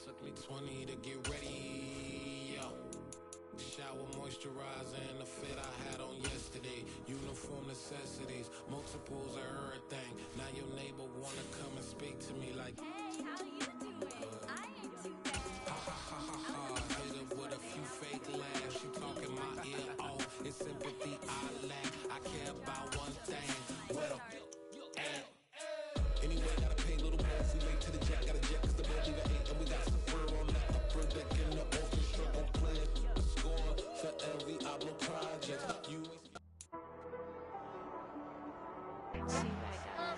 Took me 20 to get ready, yo. Shower, moisturizer, and the fit I had on yesterday. Uniform necessities, multiples of everything. Now your neighbor wanna come and speak to me like, hey, how you doing? I ain't too bad. Ha ha ha ha ha. Hit her with a few fake laughs. She talking my ear off. It's sympathy I lack. I care about one thing. Where the at? Anyway, gotta pay a little more. If we late to the jack, got a jet cause the boat leave at 8. And we got some fur on that upper deck in the orchestra. Go play it. Score for every Ablo project. You See you back out.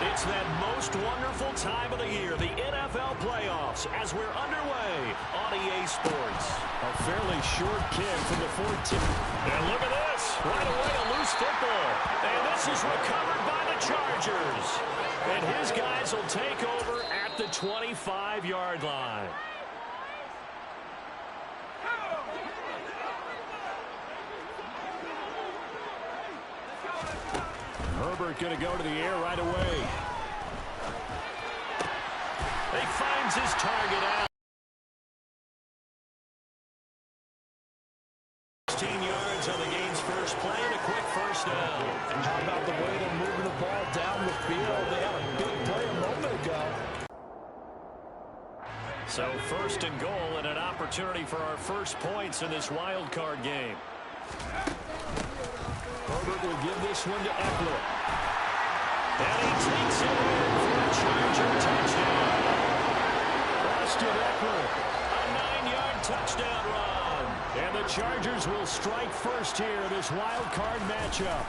It's that most wonderful time of the year, the NFL playoffs, as we're underway on EA Sports. A fairly short kick from the 14. And look at this. Right away, a loose football. And this is recovered by the Chargers. And his guys will take over at the 25-yard line. Herbert going to go to the air right away. He finds his target out. 16 yards on the game's first play and a quick first down. And how about the way they're moving the ball down the field? They had a big play a moment ago. So first and goal and an opportunity for our first points in this wild card game. Herbert will give this one to Eckler. And he takes it in for a Charger touchdown. Austin Eckler. A 9-yard touchdown run. And the Chargers will strike first here in this wild card matchup.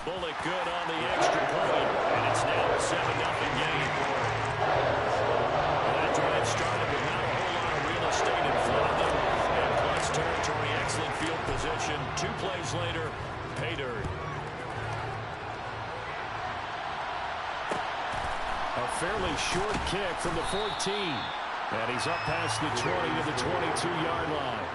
Bullock good on the extra point. And it's now a 7-0 game. That drive started with not a whole lot of real estate in front of them. And plus territory, excellent field position. 2 plays later, pay dirt. A fairly short kick from the 14. And he's up past the 20 to the 22-yard line.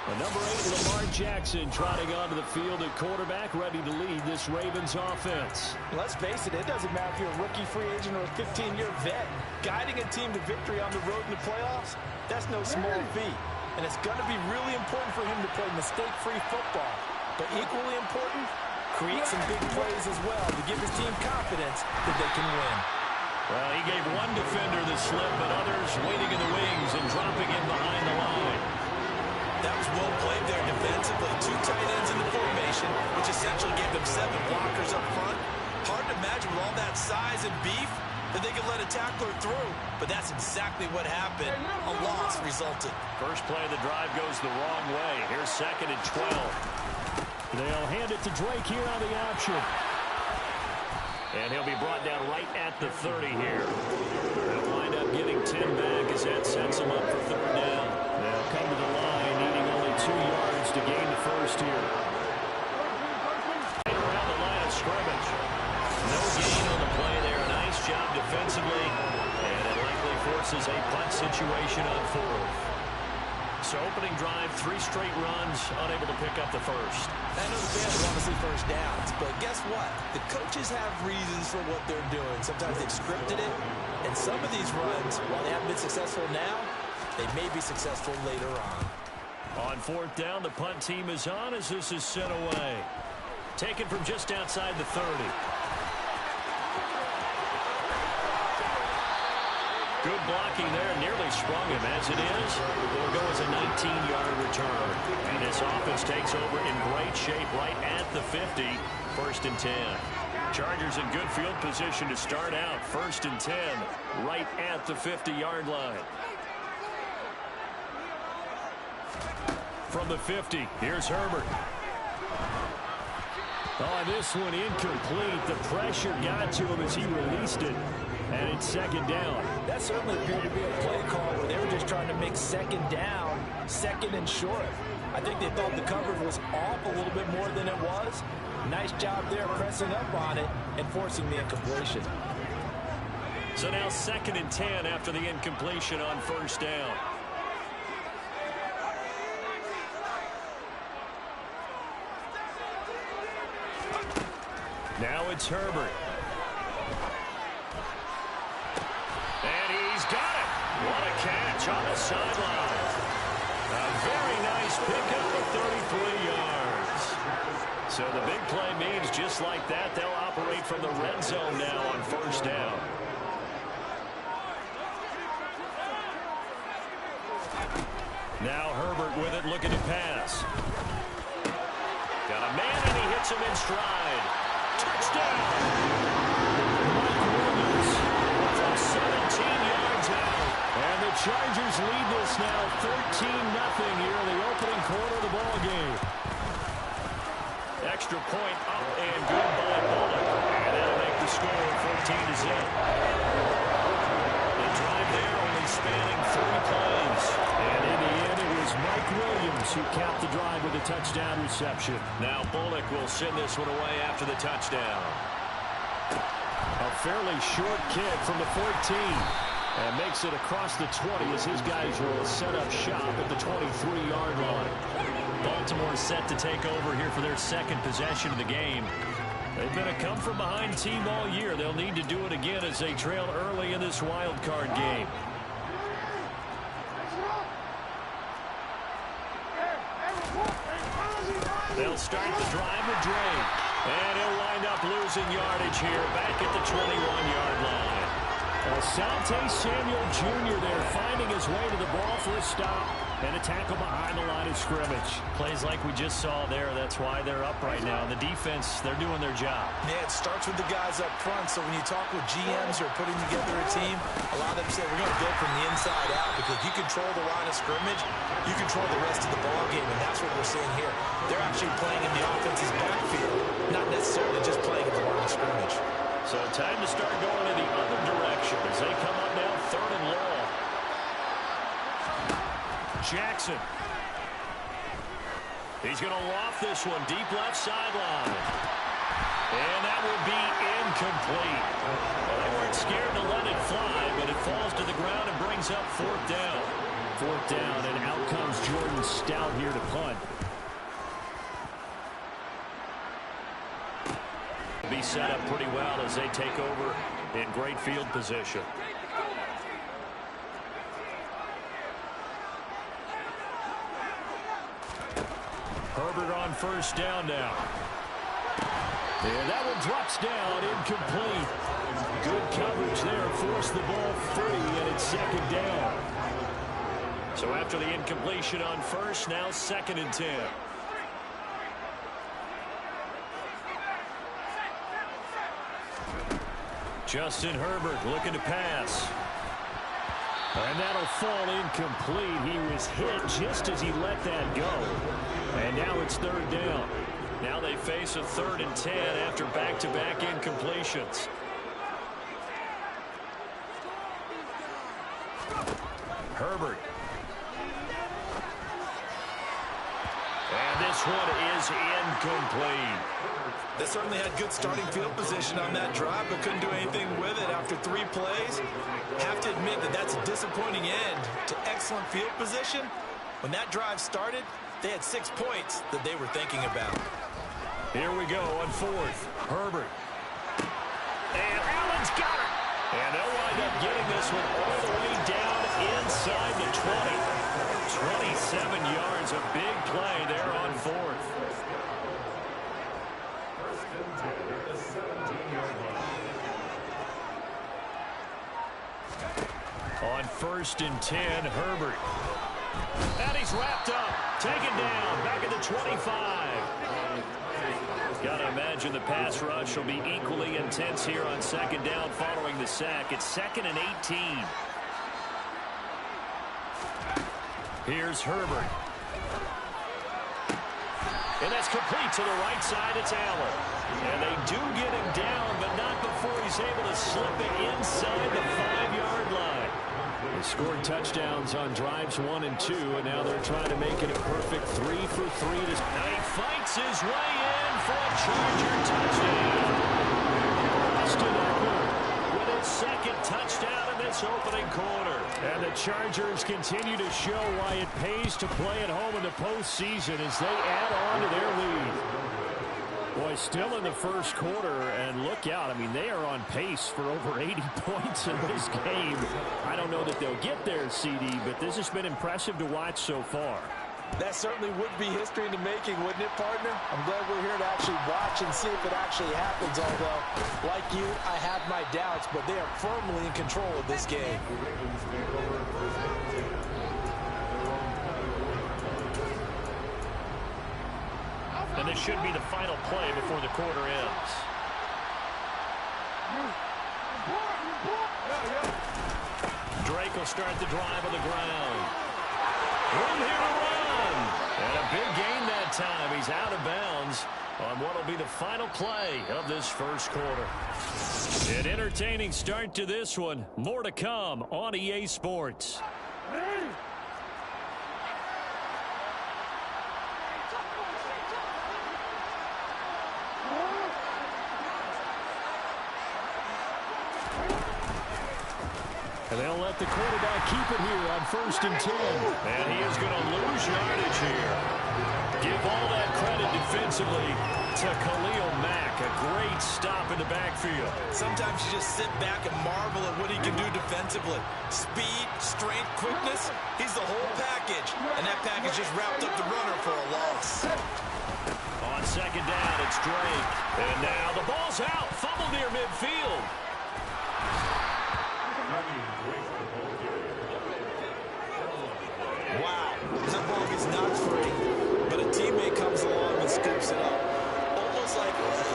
The number 8, Lamar Jackson, trotting onto the field at quarterback, ready to lead this Ravens offense. Let's face it, it doesn't matter if you're a rookie free agent or a 15-year vet. Guiding a team to victory on the road in the playoffs, that's no small feat. And it's going to be really important for him to play mistake-free football. But equally important, create some big plays as well to give his team confidence that they can win. Well, he gave one defender the slip, but others waiting in the wings and dropping in behind the line. That was well played there defensively. 2 tight ends in the formation, which essentially gave them 7 blockers up front. Hard to imagine with all that size and beef that they could let a tackler through, but that's exactly what happened. A loss resulted. First play of the drive goes the wrong way. Here's 2nd and 12. They'll hand it to Drake here on the option. And he'll be brought down right at the 30 here. They'll wind up getting 10 back as that sets them up for 3rd down. They'll come to the line, needing only 2 yards to gain the first here. Right around the line of scrimmage. No gain on the play there. Nice job defensively. And it likely forces a punt situation on 4th. So opening drive, 3 straight runs, unable to pick up the first. I know the fans want to see first downs, but guess what? The coaches have reasons for what they're doing. Sometimes they've scripted it, and some of these runs, while they haven't been successful now, they may be successful later on. On 4th down, the punt team is on as this is sent away. Taken from just outside the 30. Good blocking there, nearly sprung him as it is. Will go as a 19-yard return. And this offense takes over in great shape right at the 50. 1st and 10. Chargers in good field position to start out. 1st and 10, right at the 50-yard line. From the 50, here's Herbert. Oh, this one incomplete. The pressure got to him as he released it. And it's 2nd down. That certainly appeared to be a play call where they were just trying to make 2nd down, 2nd and short. I think they thought the coverage was off a little bit more than it was. Nice job there pressing up on it and forcing the incompletion. So now 2nd and 10 after the incompletion on first down. Now it's Herbert. And he's got it. What a catch on the sideline. A very nice pickup of 33 yards. So the big play means just like that, they'll operate from the red zone now on first down. Now Herbert with it, looking to pass. Got a man, and he hits him in stride. Touchdown! Mike Williams from 17 yards out. And the Chargers lead this now 13-0 here in the opening quarter of the ball game. Extra point up and good by Bullock. And that'll make the score 14-0. The drive there only spanning 3 plays. And in the end, it was Mike Williams who capped the drive with a touchdown reception. Now Bullock will send this one away after the touchdown. A fairly short kick from the 14. And makes it across the 20 as his guys will set up shop at the 23-yard line. Baltimore set to take over here for their 2nd possession of the game. They've been a come-from-behind team all year. They'll need to do it again as they trail early in this wild card game. They'll start the drive with Drake. And he'll wind up losing yardage here back at the 21-yard line. Asante Samuel Jr. there finding his way to the ball for a stop and a tackle behind the line of scrimmage. Plays like we just saw there. That's why they're up right now. The defense, they're doing their job. Yeah, it starts with the guys up front. So when you talk with GMs who are putting together a team, a lot of them say we're going to build from the inside out because you control the line of scrimmage, you control the rest of the ball game, and that's what we're seeing here. They're actually playing in the offense's backfield, not necessarily just playing at the line of scrimmage. So time to start going in the other direction as they come up now 3rd and long. Jackson. He's going to loft this one deep left sideline. And that will be incomplete. Well, they weren't scared to let it fly, but it falls to the ground and brings up 4th down. 4th down, and out comes Jordan Stout here to punt. Be set up pretty well as they take over in great field position. Herbert on first down now. And that one drops down, incomplete. Good coverage there, forced the ball free, and it's 2nd down. So after the incompletion on first, now 2nd and 10. Justin Herbert looking to pass. And that'll fall incomplete. He was hit just as he let that go. And now it's 3rd down. Now they face a 3rd and 10 after back-to-back incompletions. Herbert. And this one is incomplete. They certainly had good starting field position on that drive, but couldn't do anything with it after 3 plays. Have to admit that that's a disappointing end to excellent field position. When that drive started, they had 6 points that they were thinking about. Here we go on 4th. Herbert. And Allen's got it. And they'll wind up getting this one all the way down inside the 20. 27 yards, a big play there on 4th. On 1st and 10, Herbert. And he's wrapped up. Taken down. Back at the 25. Got to imagine the pass rush will be equally intense here on 2nd down following the sack. It's 2nd and 18. Here's Herbert. And that's complete to the right side. It's Allen. And they do get him down, but not before he's able to slip it inside the 5-yard line. They scored touchdowns on drives 1 and 2, and now they're trying to make it a perfect 3 for 3. Now he fights his way in for a Charger touchdown. Austin Eckler with his 2nd touchdown in this opening quarter. And the Chargers continue to show why it pays to play at home in the postseason as they add on to their lead. Boy, still in the first quarter, and look out. I mean, they are on pace for over 80 points in this game. I don't know that they'll get there, CD, but this has been impressive to watch so far. That certainly would be history in the making, wouldn't it, partner? I'm glad we're here to actually watch and see if it actually happens, although, like you, I have my doubts, but they are firmly in control of this game. And this should be the final play before the quarter ends. Drake will start the drive on the ground. Room here to run. And a big gain that time. He's out of bounds on what will be the final play of this first quarter. An entertaining start to this one. More to come on EA Sports. And they'll let the quarterback keep it here on 1st and 10. And he is going to lose yardage here. Give all that credit defensively to Khalil Mack. A great stop in the backfield. Sometimes you just sit back and marvel at what he can do defensively. Speed, strength, quickness. He's the whole package. And that package just wrapped up the runner for a loss. On 2nd down, it's Drake. And now the ball's out. Fumble near midfield. Wow, that ball gets knocked free, but a teammate comes along and scoops it up.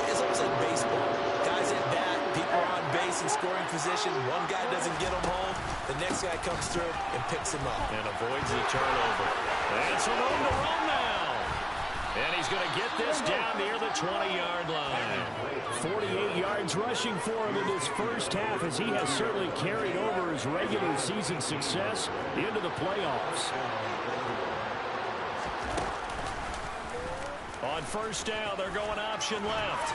It's almost like baseball. Guys at bat, people are on base in scoring position. One guy doesn't get him home, the next guy comes through and picks him up. And avoids the turnover. And some room to run now. And he's going to get this down near the 20-yard line. 48 yards rushing for him in this first half as he has certainly carried over his regular season success into the playoffs. On 1st down, they're going option left.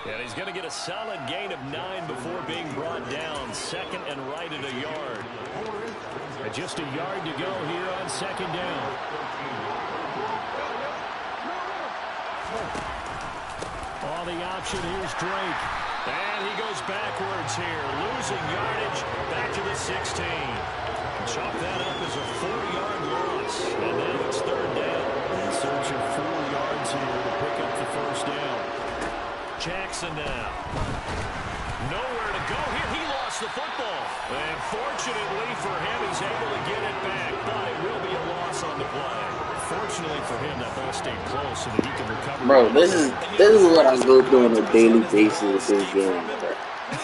And he's going to get a solid gain of 9 before being brought down. 2nd and right at a yard. And just a yard to go here on 2nd down. Oh, the option, here's Drake. And he goes backwards here, losing yardage back to the 16. Chalk that up as a 4-yard loss. And now it's 3rd down. And search of 4 yards here to pick up the 1st down. Jackson now. Nowhere to go here. He lost the football. And fortunately for him, he's able to get it back. But it will be a loss on the play. Fortunately for him, that ball stayed close so that he can recover. Bro, this is what I go through on a daily basis with this game, bro.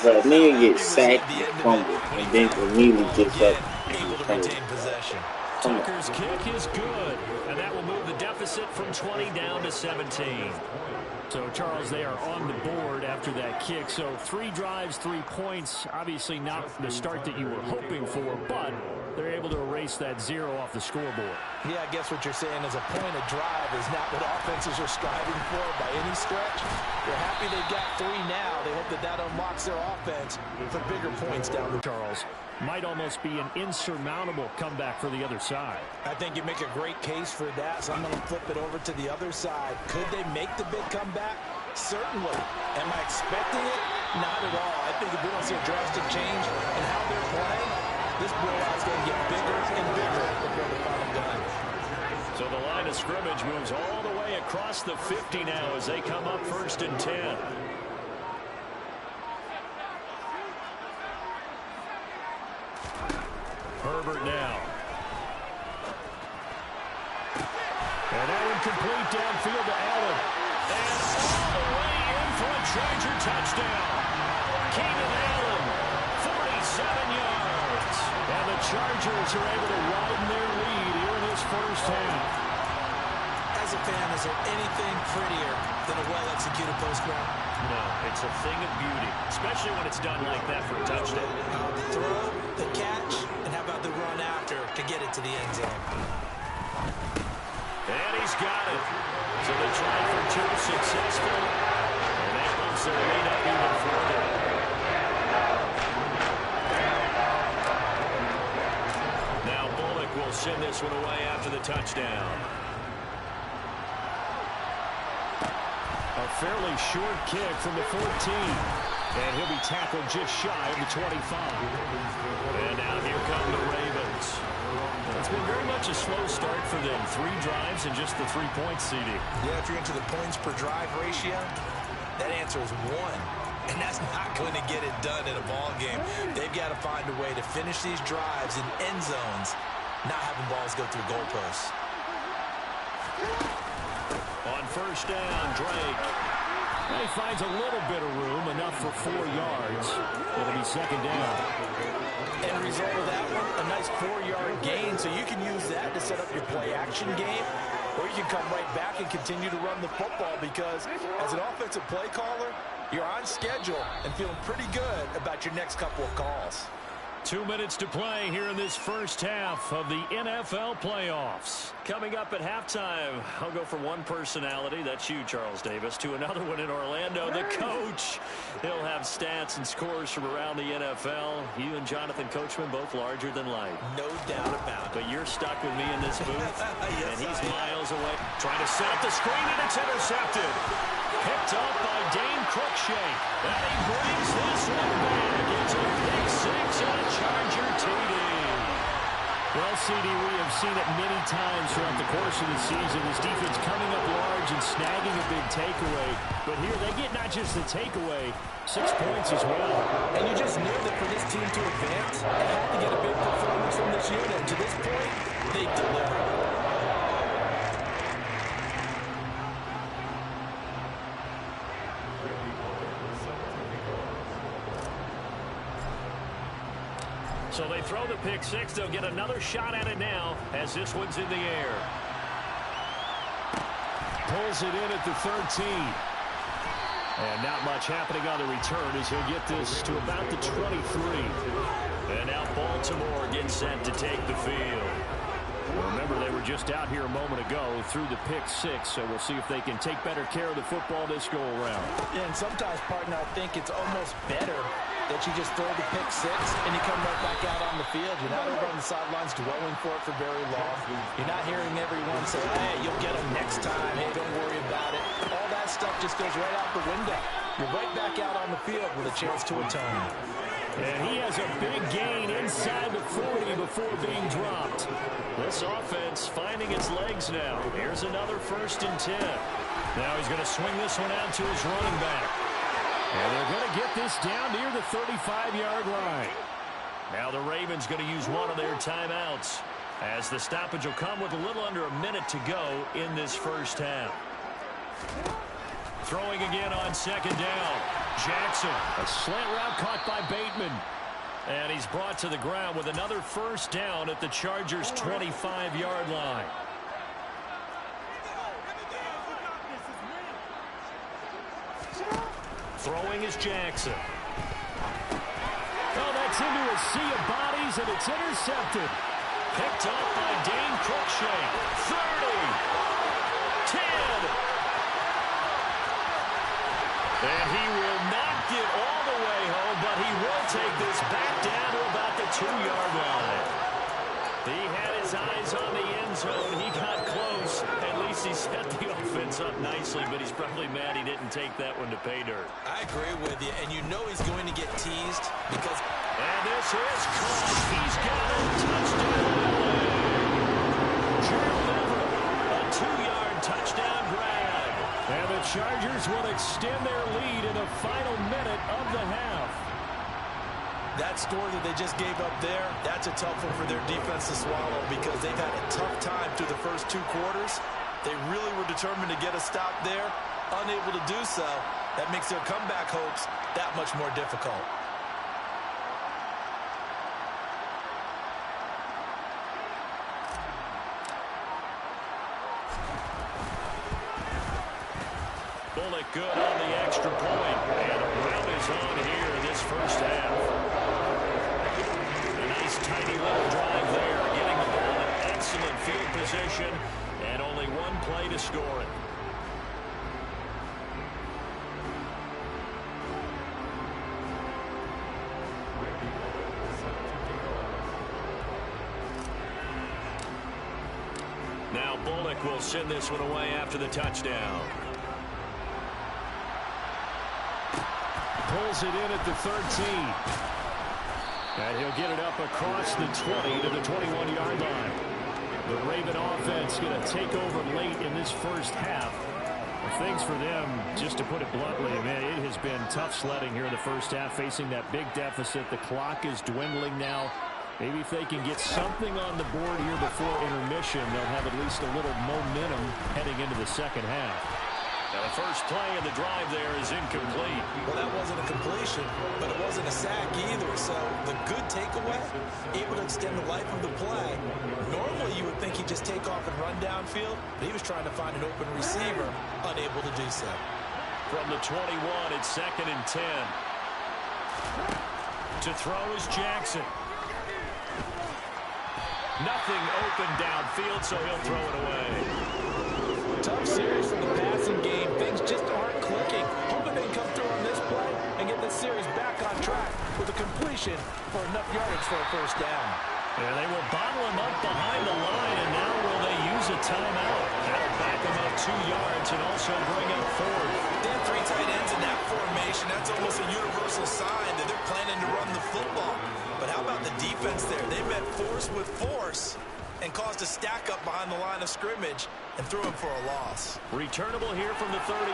So a nigga gets sacked and fumbled, and then immediately gets up and Retain possession. Tucker's kick is good, and that will move the deficit from 20 down to 17. So, Charles, they are on the board after that kick. So 3 drives, 3 points. Obviously not the start that you were hoping for, but they're able to erase that 0 off the scoreboard. Yeah, I guess what you're saying is a point of drive is not what offenses are striving for by any stretch. They're happy they've got 3 now. They hope that unlocks their offense for bigger points down the road. Charles, might almost be an insurmountable comeback for the other side. I think you make a great case for that, so I'm going to flip it over to the other side. Could they make the big comeback? Certainly. Am I expecting it? Not at all. I think if we don't see a drastic change in how they're playing, this blowout's going to get bigger and bigger before the final gun. So the line of scrimmage moves all the way across the 50 now as they come up 1st and 10. Herbert now. And that one complete downfield to Allen. And all the way in for a Charger touchdown. Keenan Allen, 47 yards. And the Chargers are able to widen their lead here in this first half. As a fan, is there anything prettier than a well-executed post route? No, it's a thing of beauty, especially when it's done like that for a touchdown. The throw, the catch, and how about the run after to get it to the end zone? And he's got it. So they try for 2, successful. And that moves their lead up even further. will send this one away after the touchdown. A fairly short kick from the 14. And he'll be tackled just shy of the 25. And now here come the Ravens. It's been very much a slow start for them. 3 drives and just the 3 points, CD. Yeah, if you're into the points per drive ratio, that answer is 1. And that's not going to get it done in a ball game. They've got to find a way to finish these drives in end zones, not having balls go through goalposts. On first down, Drake. He finds a little bit of room, enough for 4 yards. It'll be second down. End result of that one, a nice 4-yard gain, so you can use that to set up your play-action game, or you can come right back and continue to run the football because as an offensive play caller, you're on schedule and feeling pretty good about your next couple of calls. 2 minutes to play here in this first half of the NFL playoffs. Coming up at halftime, I'll go from one personality, that's you, Charles Davis, to another one in Orlando, the coach. He'll have stats and scores from around the NFL. You and Jonathan Coachman both larger than life. No doubt about it. But you're stuck with me in this booth, Yes, and he's I am. miles away. Trying to set up the screen, and it's intercepted. Picked up by Dane Cruikshank. And he brings this one back. It's a pick six and a Charger TD. Well, CD, we have seen it many times throughout the course of the season. This defense coming up large and snagging a big takeaway. But here they get not just the takeaway, 6 points as well. And you just knew that for this team to advance, they had to get a big performance from this unit. And to this point, they delivered. So they throw the pick six. They'll get another shot at it now as this one's in the air. Pulls it in at the 13. And not much happening on the return as he'll get this to about the 23. And now Baltimore gets set to take the field. Remember, they were just out here a moment ago through the pick six, so we'll see if they can take better care of the football this go-around. Yeah, and sometimes, partner, I think it's almost better that you just throw the pick six and you come right back out on the field. You're not over on the sidelines dwelling for it for very long. You're not hearing everyone say, hey, you'll get them next time. Hey, don't worry about it. All that stuff just goes right out the window. You're right back out on the field with a chance to atone. And he has a big gain inside the 40 before being dropped. This offense finding its legs now. Here's another 1st and 10. Now he's going to swing this one out to his running back. And they're going to get this down near the 35-yard line. Now the Ravens going to use one of their timeouts as the stoppage will come with a little under a minute to go in this first half. Throwing again on 2nd down. Jackson, a slant route caught by Bateman. and he's brought to the ground with another 1st down at the Chargers' 25-yard line. Throwing is Jackson. Oh, that's into a sea of bodies, and it's intercepted. Picked up by Dane Cruikshank. 30. 10. And he will not get all the way home, but he will take this back down to about the 2-yard line. He had his eyes on the end zone. He got close. At least he set the offense up nicely, but he's probably mad he didn't take that one to pay dirt. I agree with you, and you know he's going to get teased because... And this is caught. He's got a touchdown. Gerald Everett, a 2-yard touchdown grab. And the Chargers will extend their lead in the final minute of the half. That score that they just gave up there, that's a tough one for their defense to swallow because they've had a tough time through the first 2 quarters. They really were determined to get a stop there, unable to do so. That makes their comeback hopes that much more difficult. Bullock good on the extra point, and a run is on here in this first half. A nice tidy little drive there, getting the ball in excellent field position, and only 1 play to score it. Now Bullock will send this one away after the touchdown. Pulls it in at the 13. And he'll get it up across the 20 to the 21-yard line. The Raven offense going to take over late in this first half. Things for them, just to put it bluntly, man, it has been tough sledding here in the first half, facing that big deficit. The clock is dwindling now. Maybe if they can get something on the board here before intermission, they'll have at least a little momentum heading into the second half. Now the first play of the drive there is incomplete. Well, that wasn't a completion, but it wasn't a sack either. So the good takeaway, able to extend the life of the play. Normally you would think he'd just take off and run downfield, but he was trying to find an open receiver, unable to do so. From the 21, it's 2nd and 10. To throw is Jackson. Nothing open downfield, so he'll throw it away. Tough series from the passing game. Things just aren't clicking. Hoping they can come through on this play and get this series back on track with a completion for enough yardage for a first down. And they will bottle him up behind the line, and now will they use a timeout? That'll back him up 2 yards and also bring up 4th. They have 3 tight ends in that formation. That's almost a universal sign that they're planning to run the football. But how about the defense there? They met force with force and caused a stack up behind the line of scrimmage and threw him for a loss. Returnable here from the 38.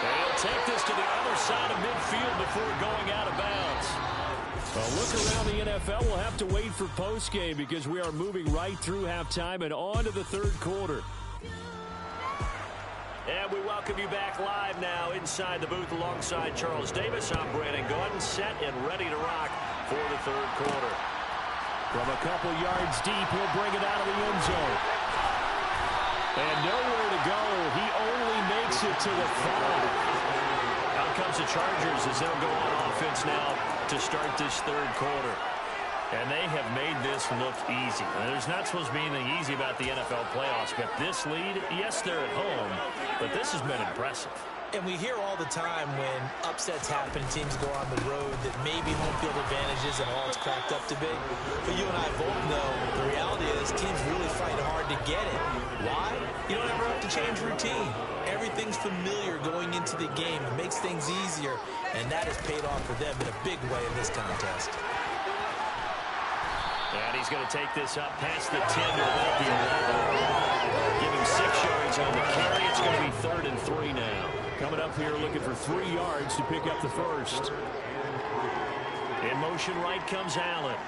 They'll take this to the other side of midfield before going out of bounds. A look around the NFL. We'll have to wait for postgame because we are moving right through halftime and on to the third quarter. And we welcome you back live now inside the booth alongside Charles Davis. I'm Brandon Gordon, set and ready to rock for the third quarter. From a couple yards deep, he'll bring it out of the end zone. And nowhere to go. He only makes it to the 5. Out comes the Chargers as they'll go on offense now to start this third quarter. And they have made this look easy. Now, there's not supposed to be anything easy about the NFL playoffs, but this lead, yes, they're at home, but this has been impressive. And we hear all the time when upsets happen, teams go on the road, that maybe home field advantage isn't all it's cracked up to be. But you and I both know the reality is teams really fight hard to get it. Why? You don't ever have to change routine. Everything's familiar going into the game. It makes things easier, and that has paid off for them in a big way in this contest. And he's going to take this up past the 10 to about the 11. Give him 6 yards on the carry. It's going to be 3rd and 3 now. Coming up here looking for 3 yards to pick up the first. In motion right comes Allen.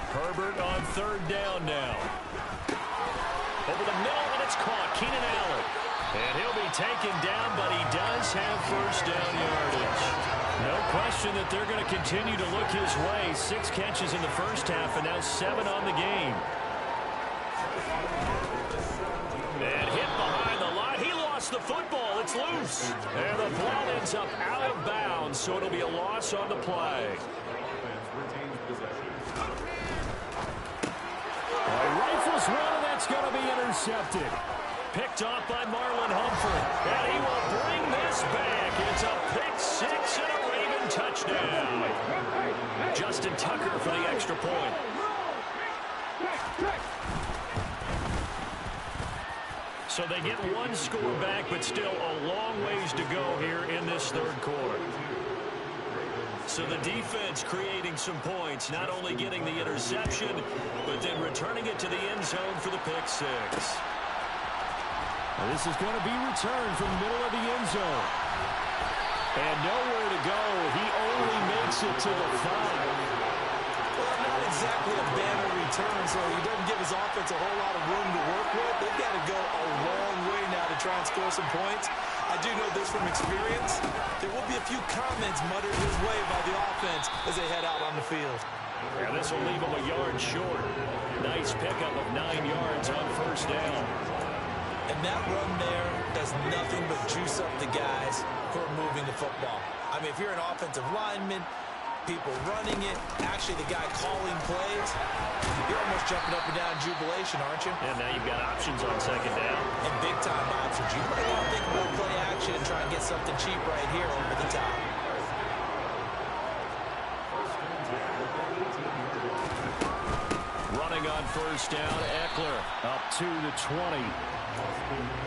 Herbert on 3rd down now. Over the middle, and it's caught. Keenan Allen. And he'll be taken down, but he does have first down yardage. No question that they're going to continue to look his way. 6 catches in the first half, and now 7 on the game. And hit behind the line. He lost the football. It's loose. And the ball ends up out of bounds, so it'll be a loss on the play. Rifles one, and that's going to be intercepted. Picked off by Marlon Humphrey. And he will bring this back. It's a pick 6 and a Raven touchdown. Justin Tucker for the extra point. So they get 1 score back, but still a long ways to go here in this third quarter. So the defense creating some points, not only getting the interception, but then returning it to the end zone for the pick 6. Well, this is going to be returned from the middle of the end zone. And nowhere to go. He only makes it to the 5. Well, not exactly a banner return, so he doesn't give his offense a whole lot of room to work with. They've got to go a long way now to try and score some points. I do know this from experience. There will be a few comments muttered his way by the offense as they head out on the field. And this will leave him a yard short. Nice pickup of 9 yards on first down. And that run there does nothing but juice up the guys who are moving the football. I mean, if you're an offensive lineman, people running it, actually the guy calling plays, you're almost jumping up and down in jubilation, aren't you? And now you've got options on second down. And big-time options. You might want to think more play action and try and get something cheap right here over the top. first down. Eckler up to the 20.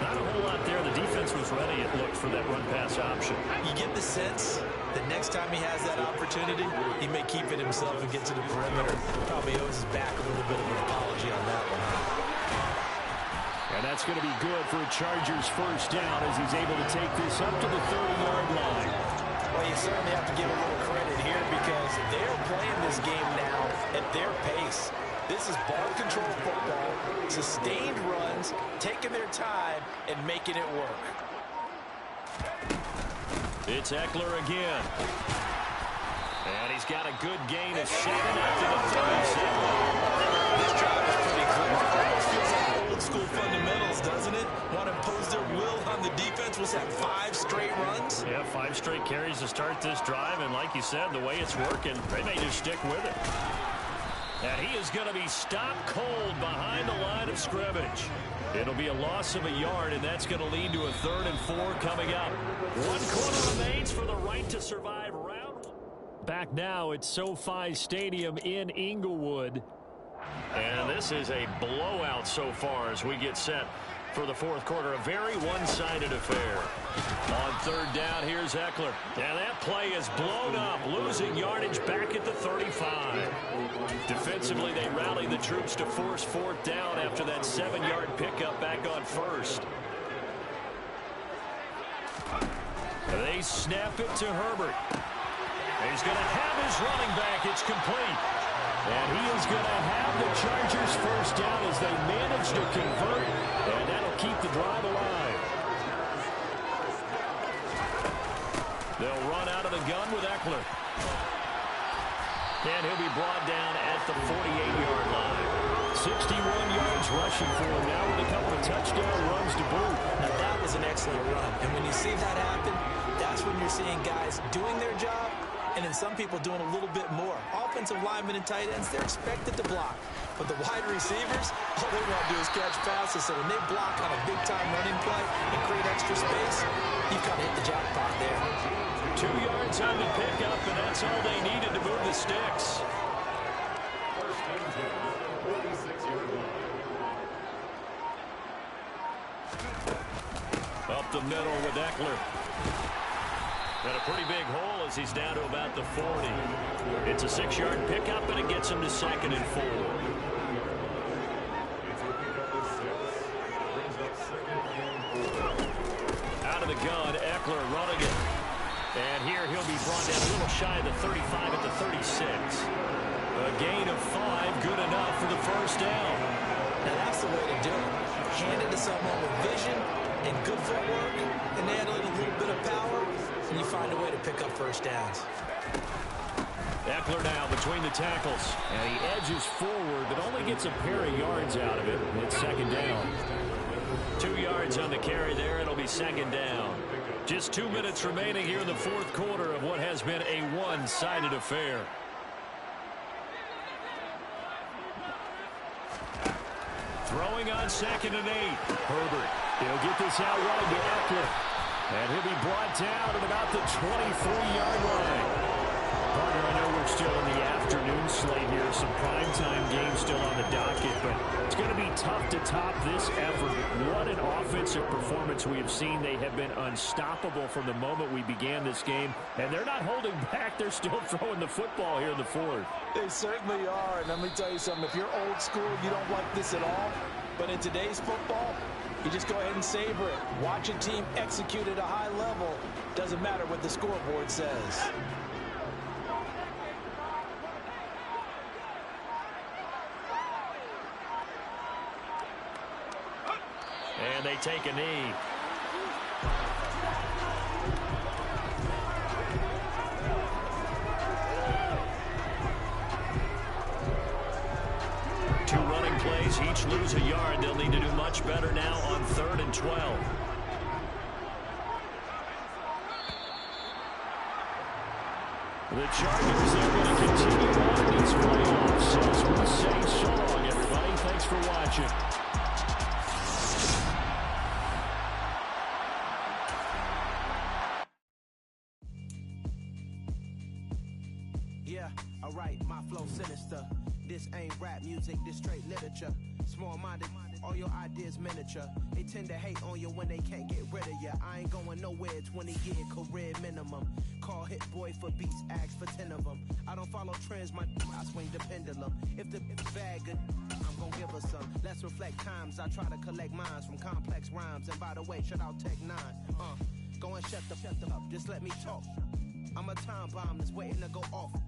Not a whole lot there. The defense was ready, it looked, for that run-pass option. You get the sense that next time he has that opportunity, he may keep it himself and get to the perimeter. Probably owes his back a little bit of an apology on that one. And that's going to be good for a Chargers first down as he's able to take this up to the 30-yard line. Well, you certainly have to give a little credit here because they're playing this game now at their pace. This is ball control football, sustained runs, taking their time, and making it work. It's Eckler again. And he's got a good gain of 7 after the 37. This drive is pretty clear. Almost feels like old school fundamentals, doesn't it? Want to impose their will on the defense. Was that 5 straight runs? Yeah, 5 straight carries to start this drive. And like you said, the way it's working, they may just stick with it. And he is going to be stopped cold behind the line of scrimmage. It'll be a loss of a yard, and that's going to lead to a 3rd and 4 coming up. 1 quarter remains for the right to survive round. Back now at SoFi Stadium in Inglewood. And this is a blowout so far as we get set for the 4th quarter. A very one-sided affair. On 3rd down, here's Eckler. And that play is blown up, losing yardage back at the 35. Defensively, they rally the troops to force 4th down after that 7-yard pickup back on 1st. They snap it to Herbert. He's going to have his running back. It's complete. And he is going to have the Chargers first down as they manage to convert. And that'll keep the drive alive. They'll run out of the gun with Eckler. And he'll be brought down at the 48-yard line. 61 yards rushing for him now with a couple of touchdown runs to boot. Now that was an excellent run. And when you see that happen, that's when you're seeing guys doing their job and then some people doing a little bit more. Offensive linemen and tight ends, they're expected to block. But the wide receivers, all they want to do is catch passes. So when they block on a big-time running play and create extra space, you've got to hit the jackpot there. 2 yards on the pickup, and that's all they needed to move the sticks. Up the middle with Eckler. Got a pretty big hole as he's down to about the 40. It's a 6-yard pickup, and it gets him to 2nd and 4. Out of the gun, Eckler running it. And here he'll be brought down a little shy of the 35 at the 36. A gain of 5, good enough for the first down. Now that's the way to do it. Hand it to someone with vision and good footwork, and add a little bit of power, and you find a way to pick up first downs. Eckler now between the tackles. And he edges forward, but only gets a pair of yards out of it. It's 2nd down. 2 yards on the carry there. It'll be 2nd down. Just 2 minutes remaining here in the 4th quarter of what has been a one-sided affair. Throwing on 2nd and 8. Herbert. He'll get this out wide to Eckler. And he'll be brought down at about the 23-yard line. Partner, I know we're still in the afternoon slate here. Some primetime games still on the docket, but it's going to be tough to top this effort. What an offensive performance we have seen. They have been unstoppable from the moment we began this game, and they're not holding back. They're still throwing the football here in the 4th. They certainly are, and let me tell you something. If you're old school, you don't like this at all. But in today's football, you just go ahead and savor it. Watch a team execute at a high level. Doesn't matter what the scoreboard says. And they take a knee. Two running plays, each lose a yard. They'll need to do much better now on 3rd and 12. The Chargers are going to continue on these playoffs as we say so long, everybody. Thanks for watching. Yeah, alright, my flow sinister. This ain't rap music, this straight literature. Small-minded, all your ideas miniature. They tend to hate on you when they can't get rid of you. I ain't going nowhere, 20-year career minimum. Call Hit Boy for beats, ask for 10 of them. I don't follow trends, I swing the pendulum. If the bag good, I'm gon' give her some. Let's reflect times, I try to collect minds from complex rhymes. And by the way, shout out Tech 9. Go and shut the up, just let me talk. I'm a time bomb that's waiting to go off.